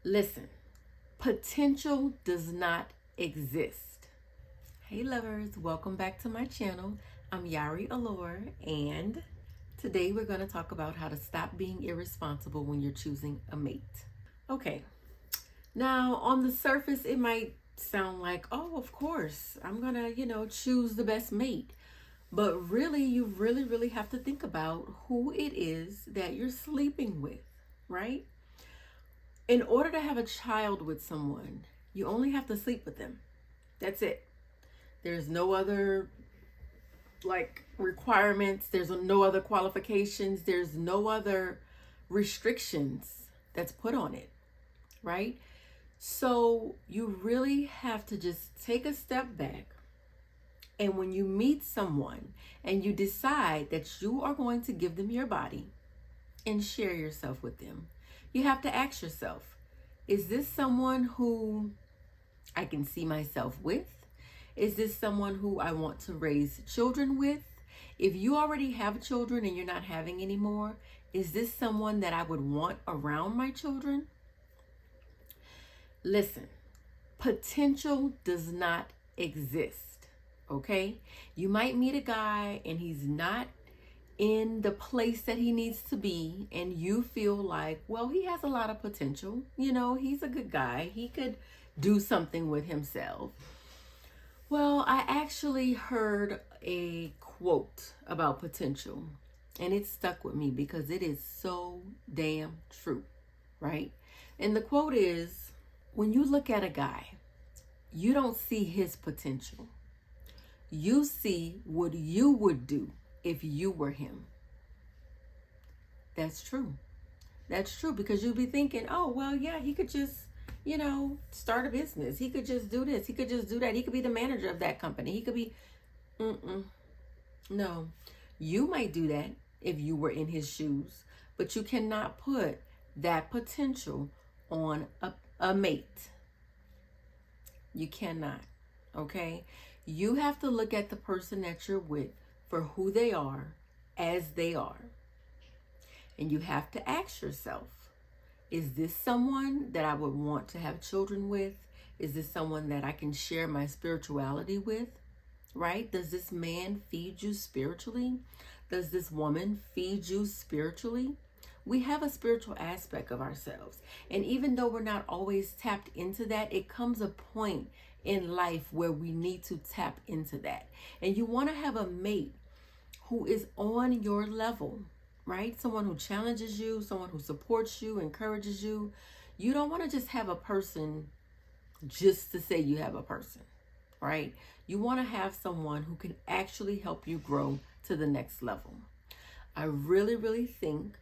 Listen, potential does not exist. Hey lovers, welcome back to my channel. I'm Yari Allure, and today we're going to talk about how to stop being irresponsible when you're choosing a mate. Okay, now on the surface it might sound like, oh, of course, I'm going to, choose the best mate. But really, you really have to think about who it is that you're sleeping with, right? In order to have a child with someone, you only have to sleep with them. That's it. There's no other requirements. There's no other qualifications. There's no other restrictions that's put on it, right? So you really have to just take a step back. And when you meet someone and you decide that you are going to give them your body and share yourself with them, you have to ask yourself, is this someone who I can see myself with? Is this someone who I want to raise children with? If you already have children and you're not having any more, is this someone that I would want around my children? Listen, potential does not exist, okay? You might meet a guy and he's not in the place that he needs to be, and you feel like, well, he has a lot of potential. He's a good guy. He could do something with himself. Well, I actually heard a quote about potential, and it stuck with me because it is so damn true, right? And the quote is, when you look at a guy, you don't see his potential. You see what you would do if you were him. That's true. That's true, because you'll be thinking, oh, well, yeah, he could just, start a business. He could just do this. He could just do that. He could be the manager of that company. He could be, no. You might do that if you were in his shoes, but you cannot put that potential on a mate. You cannot, okay? You have to look at the person that you're with for who they are, as they are. And you have to ask yourself, is this someone that I would want to have children with? Is this someone that I can share my spirituality with? Right? Does this man feed you spiritually? Does this woman feed you spiritually? We have a spiritual aspect of ourselves. And even though we're not always tapped into that, it comes a point in life where we need to tap into that. And you want to have a mate who is on your level, right? Someone who challenges you, someone who supports you, encourages you. You don't want to just have a person just to say you have a person, right? You want to have someone who can actually help you grow to the next level. I really think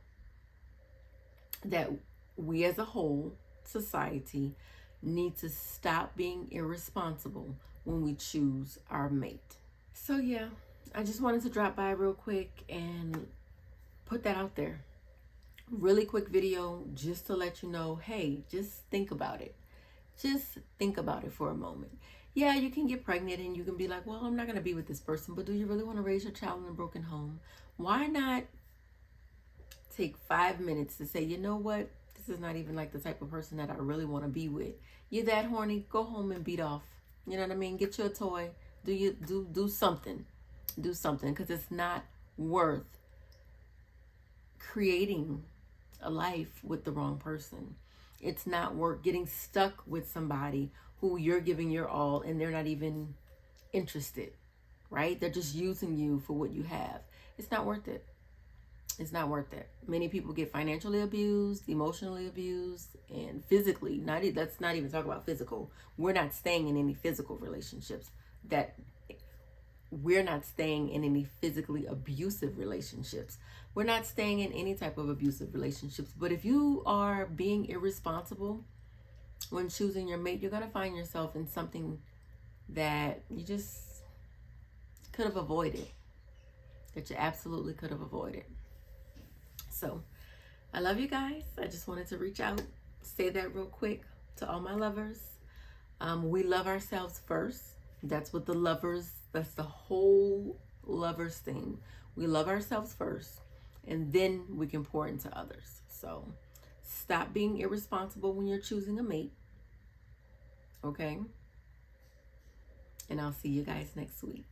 that we as a whole society need to stop being irresponsible when we choose our mate. So yeah, I just wanted to drop by real quick and put that out there. Really quick video just to let you know, hey, just think about it. Just think about it for a moment. Yeah, you can get pregnant and you can be like, well, I'm not going to be with this person, but do you really want to raise your child in a broken home? Why not take 5 minutes to say, you know what? This is not even like the type of person that I really want to be with. You're that horny, go home and beat off. You know what I mean? Get you a toy. Do something. Do something, because it's not worth creating a life with the wrong person. It's not worth getting stuck with somebody who you're giving your all and they're not even interested, right? They're just using you for what you have. It's not worth it. It's not worth it. Many people get financially abused, emotionally abused, and physically. Let's not even talk about physical. We're not staying in any physical relationships. We're not staying in any physically abusive relationships. We're not staying in any type of abusive relationships. But if you are being irresponsible when choosing your mate, you're going to find yourself in something that you just could have avoided. That you absolutely could have avoided. So I love you guys. I just wanted to reach out, say that real quick to all my lovers. We love ourselves first. That's the whole lovers thing. We love ourselves first, and then we can pour into others. So Stop being irresponsible when you're choosing a mate. Okay? And I'll see you guys next week.